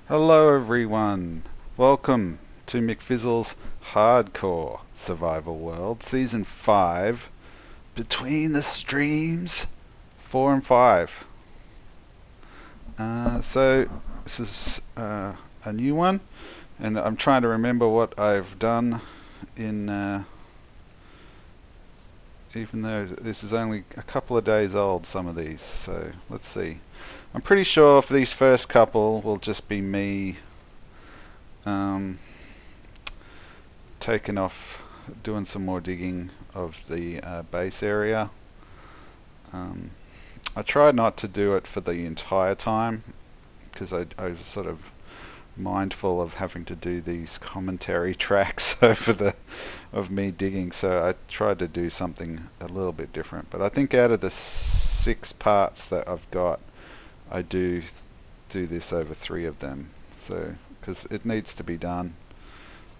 Hello everyone, welcome to McFizzle's Hardcore Survival World Season 5, Between the Streams 4 and 5. So this is a new one, and I'm trying to remember what I've done in, even though this is only a couple of days old, some of these, so let's see. I'm pretty sure for these first couple will just be me um, taken off doing some more digging of the base area. Um, I tried not to do it for the entire time because I was sort of mindful of having to do these commentary tracks over of me digging, so I tried to do something a little bit different. But I think out of the 6 parts that I've got, I do this over 3 of them, so because it needs to be done.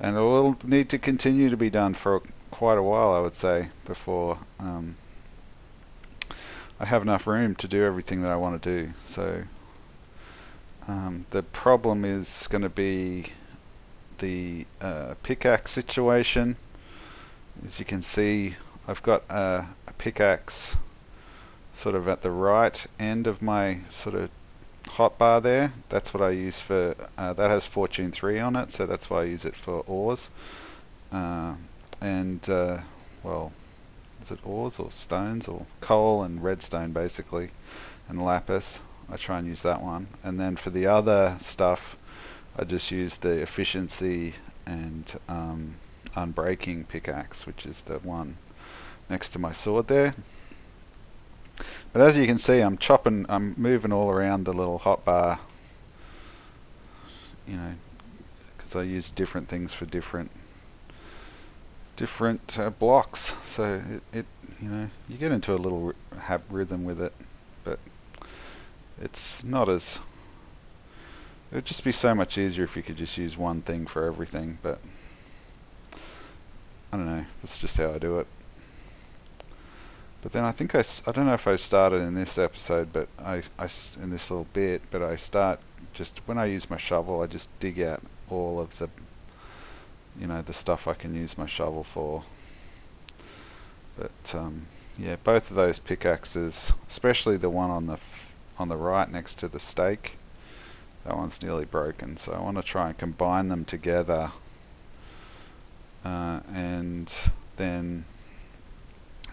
And it will need to continue to be done for quite a while, I would say, before I have enough room to do everything that I want to do. So the problem is going to be the pickaxe situation. As you can see, I've got a pickaxe sort of at the right end of my sort of hotbar there. That's what I use for, that has Fortune 3 on it, so that's why I use it for ores. And, well, is it ores or stones or coal and redstone basically, and lapis. I try and use that one. And then for the other stuff, I just use the efficiency and unbreaking pickaxe, which is the one next to my sword there. But as you can see, I'm moving all around the little hotbar, you know, because I use different things for different blocks. So you know, you get into a little rhythm with it, but it's not as. It would just be so much easier if you could just use one thing for everything. But I don't know. That's just how I do it. But then I think I don't know if I started in this episode, but in this little bit, but I start just when I use my shovel, I just dig out all of the, you know, the stuff I can use my shovel for. But yeah, both of those pickaxes, especially the one on the right next to the stake, that one's nearly broken. So I want to try and combine them together, and then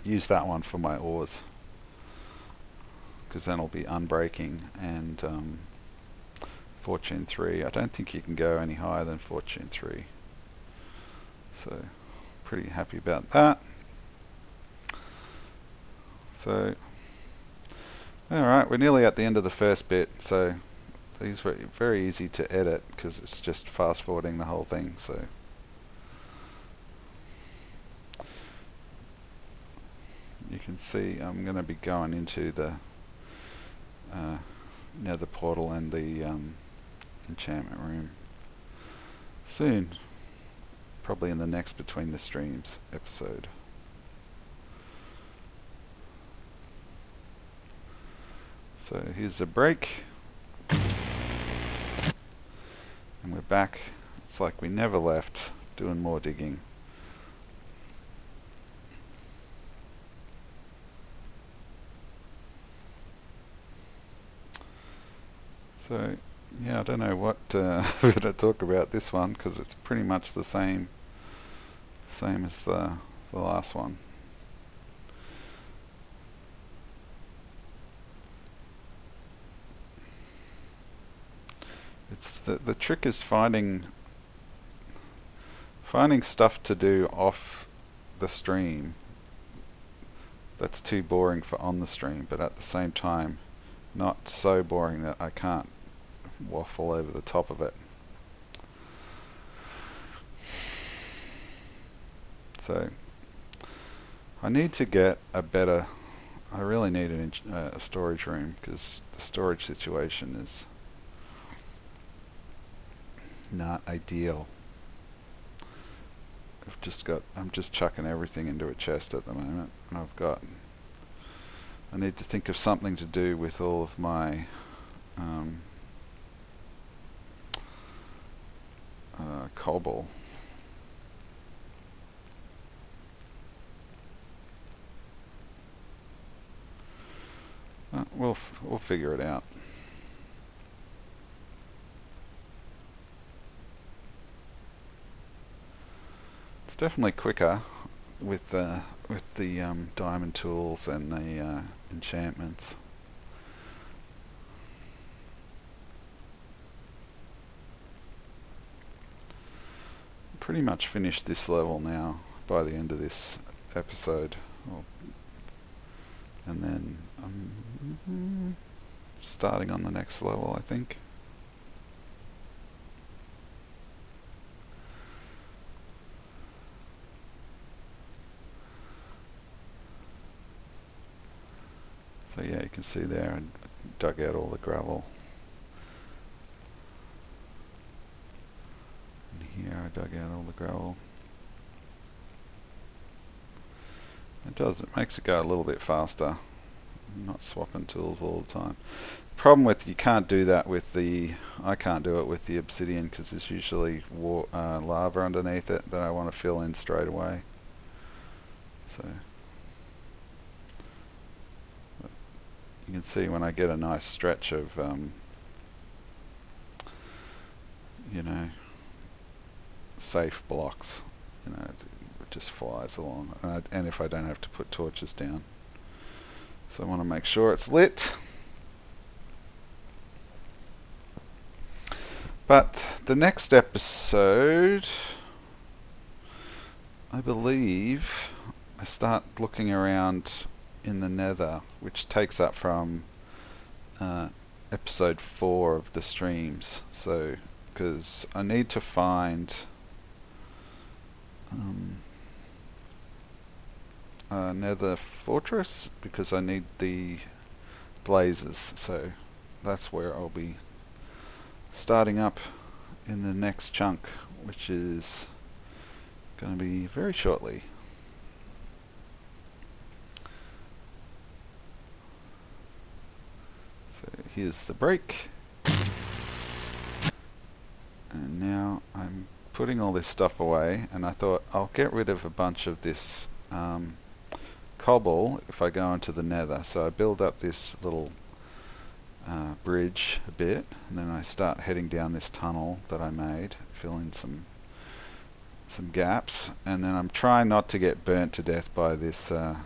use that one for my ores, because then it'll be unbreaking and Fortune 3. I don't think you can go any higher than Fortune 3, so pretty happy about that. So alright, we're nearly at the end of the first bit, so these were very easy to edit because it's just fast forwarding the whole thing. So you can see I'm going to be going into the nether portal and the enchantment room soon, probably in the next Between the Streams episode. So here's a break, and we're back. It's like we never left, doing more digging. So yeah, I don't know what we're going to talk about this one, because it's pretty much the same as the last one. It's the trick is finding stuff to do off the stream that's too boring for on the stream, but at the same time not so boring that I can't waffle over the top of it. So I need to get a better, I really need a storage room, because the storage situation is not ideal. I'm just chucking everything into a chest at the moment, and I need to think of something to do with all of my cobble. We'll figure it out. It's definitely quicker with the diamond tools and the enchantments. Pretty much finished this level now by the end of this episode, and then I'm starting on the next level, I think. So yeah, you can see there I dug out all the gravel. And here I dug out all the gravel. It makes it go a little bit faster. I'm not swapping tools all the time. Problem with, you can't do that with I can't do it with the obsidian because there's usually lava underneath it that I want to fill in straight away. So you can see when I get a nice stretch of you know, safe blocks, you know, it just flies along, and if I don't have to put torches down. So I want to make sure it's lit. But the next episode, I believe, I start looking around in the Nether, which takes up from episode 4 of the streams. So, because I need to find a Nether fortress, because I need the blazes. So that's where I'll be starting up in the next chunk, which is going to be very shortly. So here's the break, and now I'm putting all this stuff away, and I thought I'll get rid of a bunch of this cobble if I go into the Nether. So I build up this little bridge a bit, and then I start heading down this tunnel that I made, fill in some gaps, and then I'm trying not to get burnt to death by this you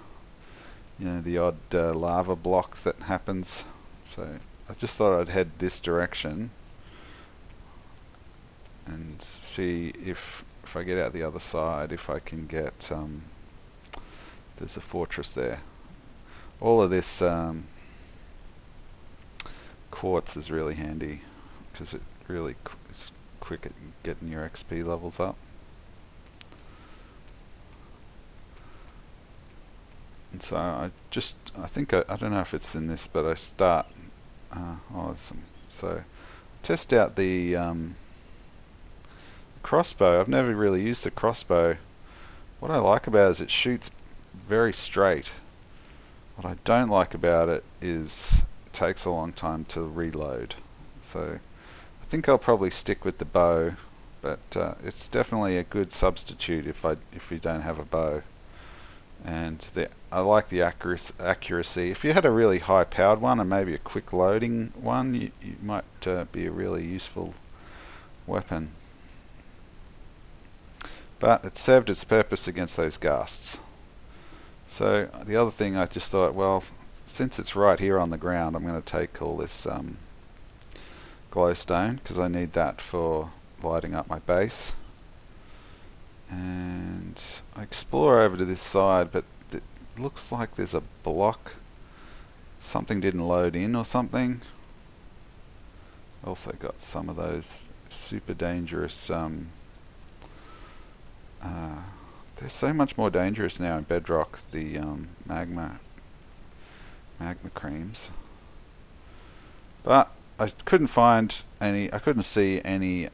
know, the odd lava block that happens. So I just thought I'd head this direction and see if I get out the other side, if I can get there's a fortress there. All of this quartz is really handy because it really is quick at getting your XP levels up. And so I think I don't know if it's in this, but I start so test out the crossbow. I've never really used the crossbow. What I like about it is it shoots very straight. What I don't like about it is it takes a long time to reload. So I think I'll probably stick with the bow, but it's definitely a good substitute if you don't have a bow. And I like the accuracy. If you had a really high powered one and maybe a quick loading one, you might be a really useful weapon. But it served its purpose against those ghasts. So the other thing, I just thought, well, since it's right here on the ground, I'm going to take all this glowstone, because I need that for lighting up my base. And I explore over to this side, but it looks like there's a block. Something didn't load in or something. Also got some of those super dangerous they're so much more dangerous now in Bedrock, the magma creams. But I couldn't find any, I couldn't see any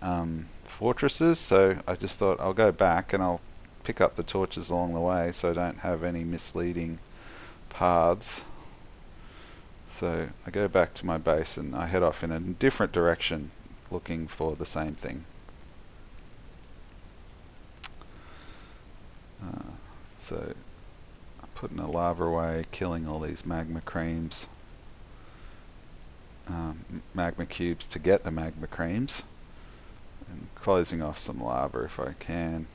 fortresses, so I just thought I'll go back and I'll pick up the torches along the way so I don't have any misleading paths. So I go back to my base and I head off in a different direction looking for the same thing. So I'm putting the lava away, killing all these magma creams, magma cubes to get the magma creams, and closing off some lava if I can,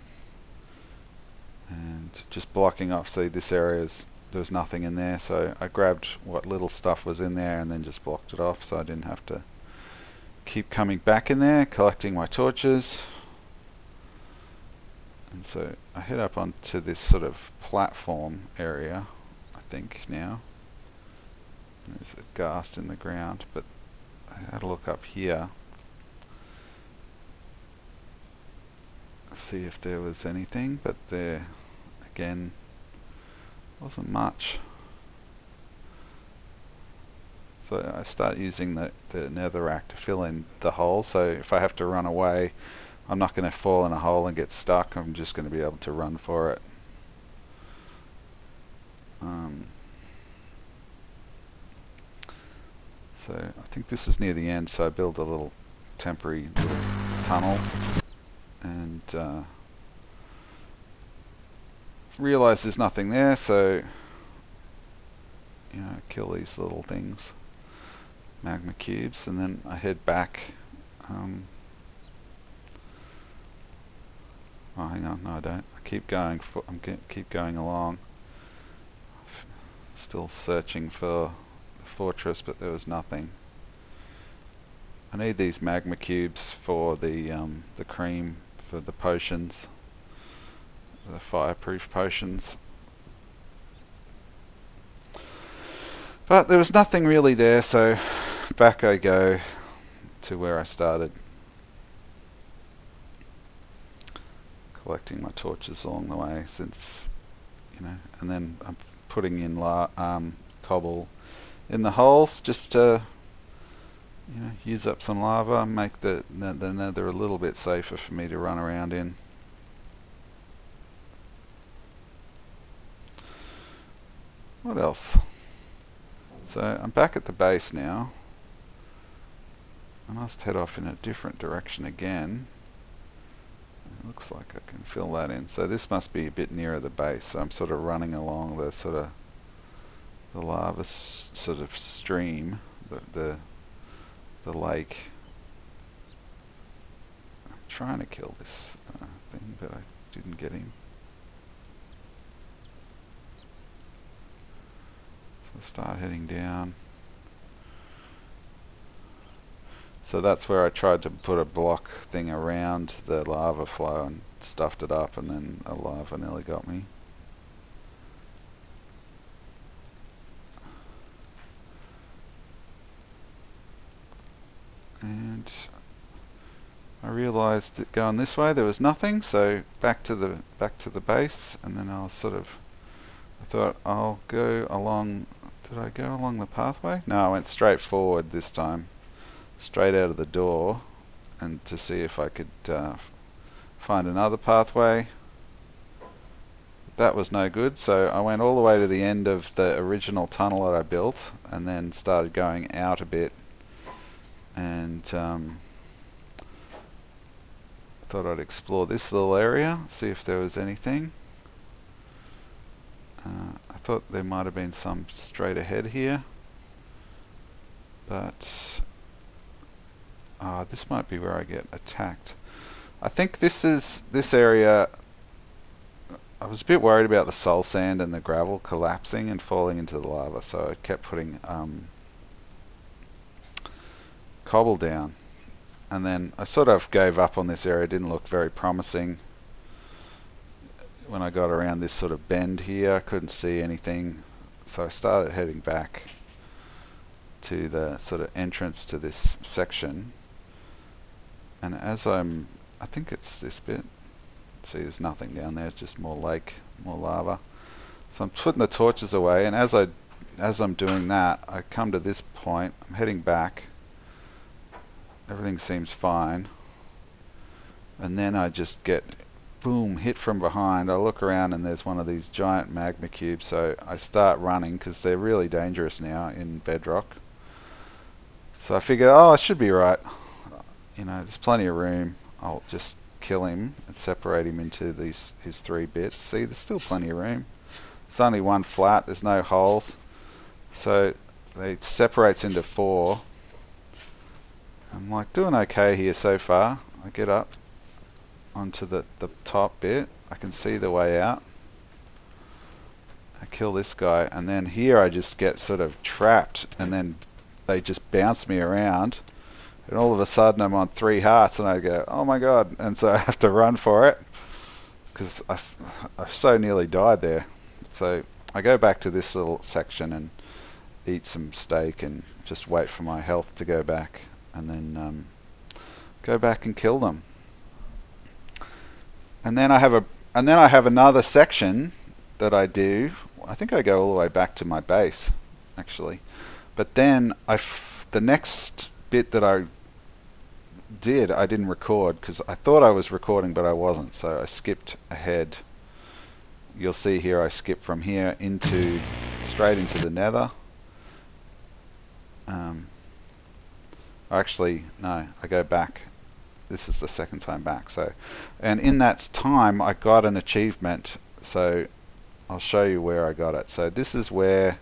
and just blocking off. See, this area's there's nothing in there, so I grabbed what little stuff was in there and then just blocked it off so I didn't have to keep coming back in there, collecting my torches. And so I head up onto this sort of platform area, I think now. There's a ghast in the ground, but I had a look up here, see if there was anything, but there again wasn't much. So I start using the netherrack to fill in the hole, so if I have to run away, I'm not going to fall in a hole and get stuck. I'm just going to be able to run for it. So I think this is near the end, so I build a little temporary little tunnel and realize there's nothing there, so kill these little things, magma cubes, and then I head back. Oh, hang on, no I don't. I keep going. Keep going along. Still searching for the fortress, but there was nothing. I need these magma cubes for the cream for the potions, the fireproof potions. But there was nothing really there, so back I go to where I started, collecting my torches along the way, since and then I'm putting in cobble in the holes just to use up some lava, make the nether a little bit safer for me to run around in. What else? So I'm back at the base now. I must head off in a different direction again. It looks like I can fill that in. So this must be a bit nearer the base. So I'm sort of running along the sort of the lava sort of stream, the lake. I'm trying to kill this thing, but I didn't get him. So start heading down. So that's where I tried to put a block thing around the lava flow and stuffed it up, and then a lava nearly got me. And I realized that going this way there was nothing, so back to the base, and then I thought I'll go along. Did I go along the pathway? No, I went straight forward this time, straight out of the door, and to see if I could find another pathway. That was no good, so I went all the way to the end of the original tunnel that I built, and then started going out a bit, and thought I'd explore this little area, see if there was anything. I thought there might have been some straight ahead here, but this might be where I get attacked. I think this area. I was a bit worried about the soul sand and the gravel collapsing and falling into the lava, so I kept putting cobble down, and then I sort of gave up on this area. It didn't look very promising. When I got around this sort of bend here, I couldn't see anything, so I started heading back to the sort of entrance to this section. And as I think it's this bit. See, there's nothing down there. It's just more lake, more lava. So I'm putting the torches away, and as I'm doing that, I come to this point. I'm heading back. Everything seems fine, and then I just get boom, hit from behind. I look around and there's one of these giant magma cubes, so I start running because they're really dangerous now in Bedrock. So I figure, oh, I should be right. There's plenty of room. I'll just kill him and separate him into his 3 bits. See, there's still plenty of room. It's only one flat, there's no holes. So it separates into 4. I'm like doing okay here so far. I get up onto the top bit. I can see the way out. I kill this guy, and then here I just get sort of trapped, and then they just bounce me around, and all of a sudden I'm on 3 hearts, and I go, oh my god, and so I have to run for it because I so nearly died there. So I go back to this little section and eat some steak and just wait for my health to go back, and then go back and kill them. And then I have another section that I do. I think I go all the way back to my base, actually. But then the next bit that I did, I didn't record because I thought I was recording, but I wasn't. So I skipped ahead. You'll see here I skip from here straight into the Nether. Actually, no, I go back. This is the second time back. So, and in that time, I got an achievement. So I'll show you where I got it. So this is where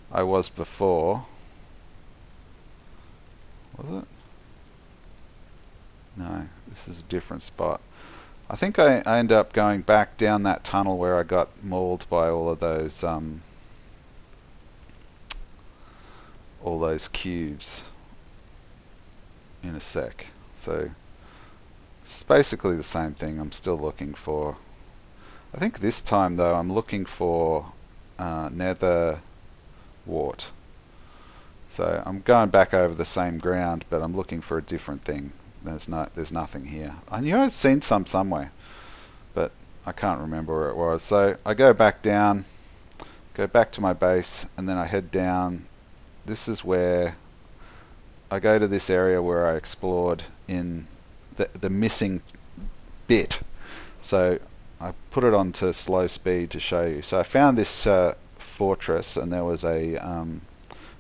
I was before. Was it? No, this is a different spot. I think I end up going back down that tunnel where I got mauled by all those cubes in a sec. So it's basically the same thing. I'm still looking for, I think this time though I'm looking for nether wart. So I'm going back over the same ground, but I'm looking for a different thing. There's nothing here. I knew I'd seen some somewhere, but I can't remember where it was. So I go back down, go back to my base, and then I head down. This is where I go to this area where I explored in the missing bit. So I put it onto slow speed to show you. So I found this fortress, and there was a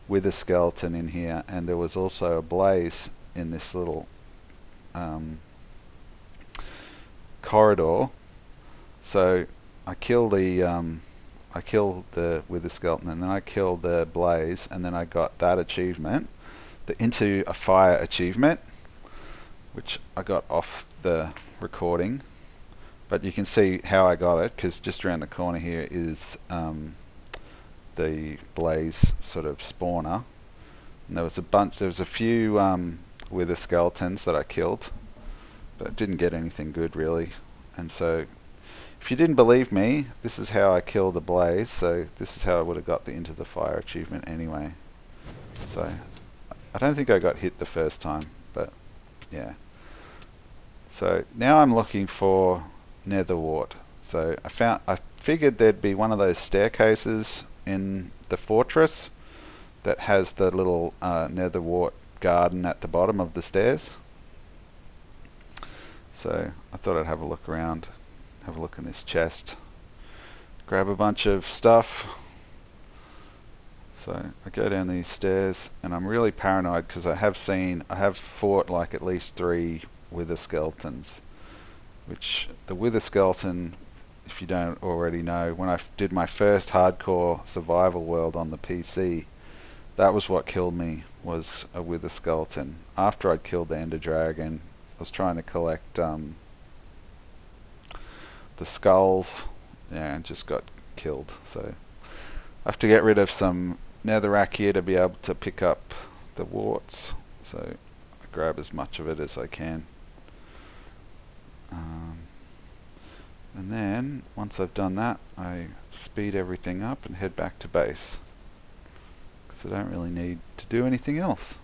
wither skeleton in here, and there was also a blaze in this little corridor. So I kill the wither skeleton, and then I killed the blaze, and then I got that achievement, the Into a Fire achievement, which I got off the recording, but you can see how I got it because just around the corner here is the blaze sort of spawner, and there was a few wither skeletons that I killed, but didn't get anything good really. And so if you didn't believe me, this is how I killed the blaze. So this is how I would have got the Into the Fire achievement anyway. So I don't think I got hit the first time, but yeah. So now I'm looking for nether wart. So I figured there'd be one of those staircases in the fortress that has the little nether wart garden at the bottom of the stairs. So I thought I'd have a look around, have a look in this chest, grab a bunch of stuff. So I go down these stairs, and I'm really paranoid because I have fought like at least 3 wither skeletons, which the wither skeleton, if you don't already know, when I did my first hardcore survival world on the PC, that was what killed me, was a wither skeleton. After I'd killed the ender dragon, I was trying to collect the skulls, yeah, and just got killed. So I have to get rid of some netherrack here to be able to pick up the warts. So I grab as much of it as I can. And then once I've done that, I speed everything up and head back to base, because I don't really need to do anything else.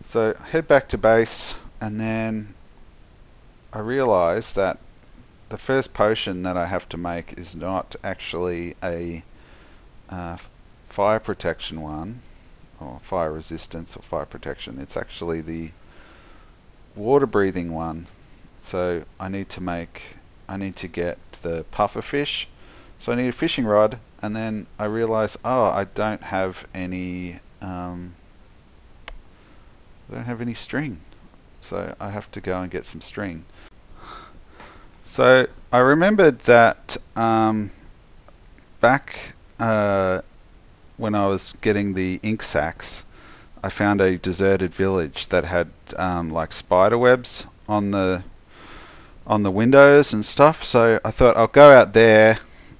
So head back to base, and then I realize that the first potion that I have to make is not actually a fire protection one, or fire resistance or fire protection. It's actually the water breathing one. So I need to get the puffer fish. So I need a fishing rod, and then I realize, oh, I don't have any string. so I have to go and get some string. So I remembered that back when I was getting the ink sacs, I found a deserted village that had like spider webs on the windows and stuff. So I thought I'll go out there,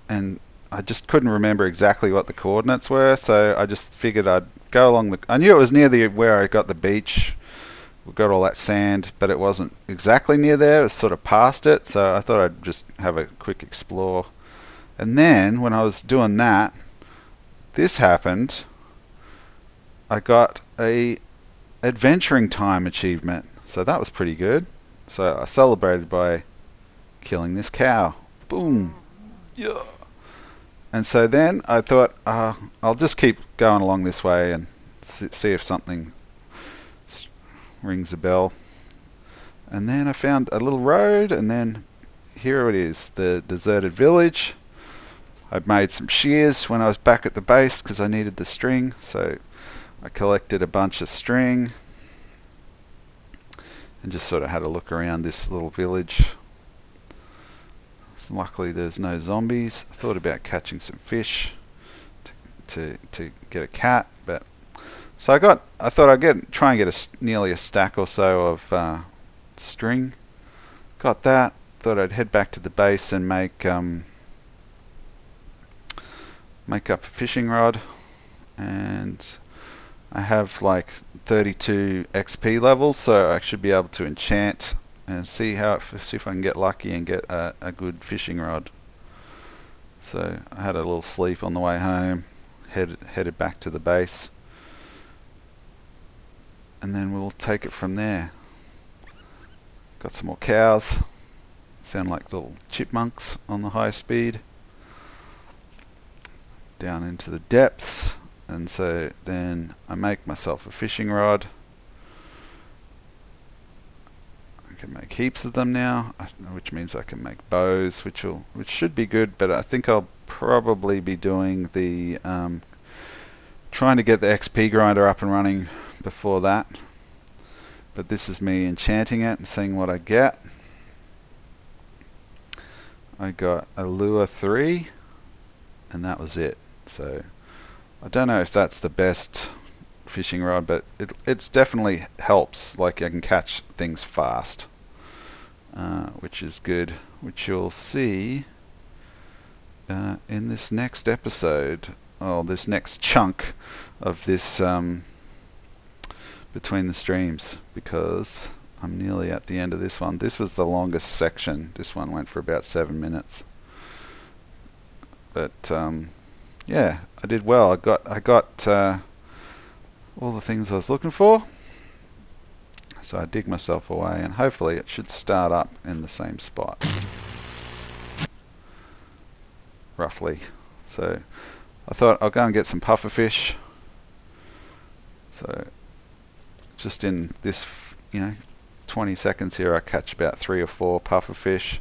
and I just couldn't remember exactly what the coordinates were. So I just figured I'd go along the. I knew it was near the where I got the beach. We got all that sand, but it wasn't exactly near there. It was sort of past it. So I thought I'd just have a quick explore. And then when I was doing that, this happened. I got a adventuring time achievement, so that was pretty good. So I celebrated by killing this cow. Boom. Yeah. And so then I thought I'll just keep going along this way and see if something rings a bell. And then I found a little road, and then here it is, the deserted village. I'd made some shears when I was back at the base because I needed the string, so I collected a bunch of string and just sort of had a look around this little village. So luckily there's no zombies. I thought about catching some fish to get a cat, but so I thought I'd try and get nearly a stack or so of string. Got that. Thought I'd head back to the base and make up a fishing rod, and I have like 32 XP levels, so I should be able to enchant and see if I can get lucky and get a good fishing rod. So I had a little sleep on the way home, headed back to the base, and then we'll take it from there. Got some more cows, sound like little chipmunks on the high speed, down into the depths. And so then I make myself a fishing rod. I can make heaps of them now, which means I can make bows, which should be good, but I think I'll probably be doing the trying to get the XP grinder up and running before that. But this is me enchanting it and seeing what I get. I got a lure 3, and that was it. So I don't know if that's the best fishing rod, but it's definitely helps. Like I can catch things fast, which is good, which you'll see in this next episode, or this next chunk of this Between the Streams, because I'm nearly at the end of this one. This was the longest section. This one went for about 7 minutes, but yeah, I did well. I got all the things I was looking for. So I dig myself away, and hopefully it should start up in the same spot, roughly. So I thought I'll go and get some pufferfish. So just in this, 20 seconds here, I catch about 3 or 4 pufferfish,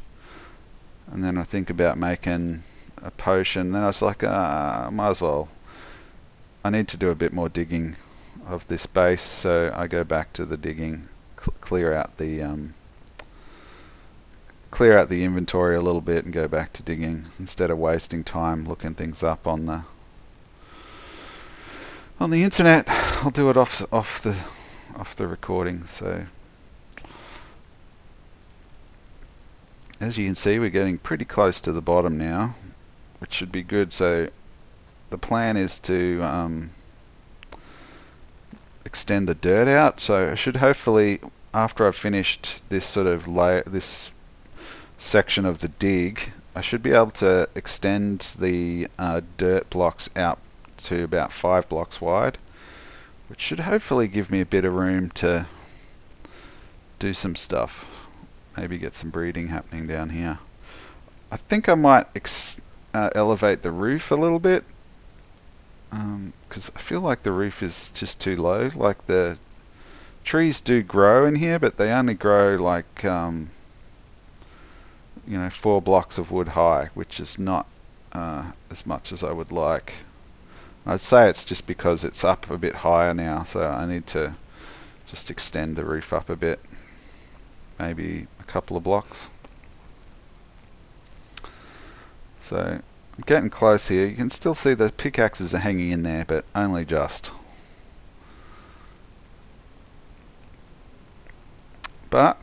and then I think about making a potion. Then I was like, might as well. I need to do a bit more digging of this base, so I go back to the digging, clear out the inventory a little bit, and go back to digging instead of wasting time looking things up on the internet. I'll do it off the recording. So as you can see, we're getting pretty close to the bottom now, which should be good. So the plan is to extend the dirt out. So I should hopefully, after I've finished this sort of this section of the dig, I should be able to extend the dirt blocks out to about 5 blocks wide, which should hopefully give me a bit of room to do some stuff. Maybe get some breeding happening down here. I think I might elevate the roof a little bit, because I feel like the roof is just too low. Like the trees do grow in here, but they only grow like 4 blocks of wood high, which is not as much as I would like. I'd say it's just because it's up a bit higher now, so I need to just extend the roof up a bit. maybe a couple of blocks. So I'm getting close here. You can still see the pickaxes are hanging in there, but only just. But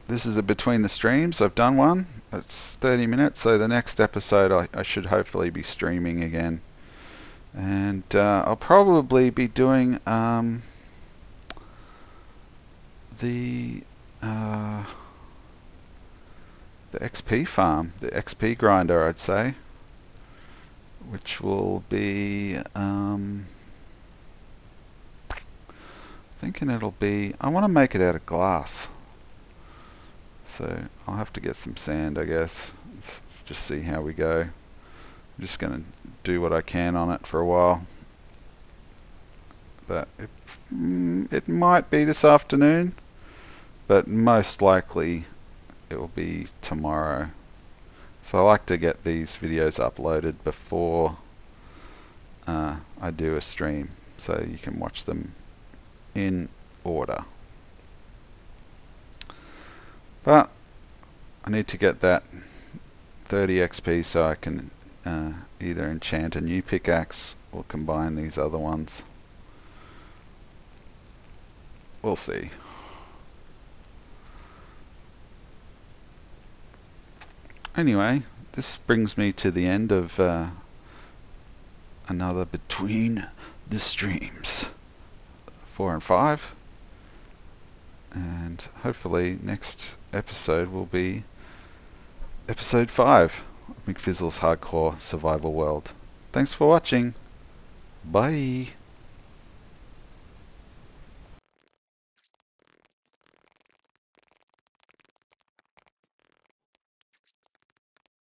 this is a between the streams. I've done one. It's 30 minutes, so the next episode I should hopefully be streaming again. And I'll probably be doing the XP farm, the XP grinder, I'd say, which will be thinking it'll be, I want to make it out of glass, so I'll have to get some sand, I guess. Let's just see how we go. I'm just going to do what I can on it for a while, but it might be this afternoon, but most likely it will be tomorrow. So I like to get these videos uploaded before I do a stream, so you can watch them in order. But I need to get that 30 XP so I can either enchant a new pickaxe or combine these other ones. We'll see. Anyway, this brings me to the end of another Between the Streams 4 and 5, and hopefully next episode will be episode 5 of McFizzle's Hardcore Survival World. Thanks for watching. Bye.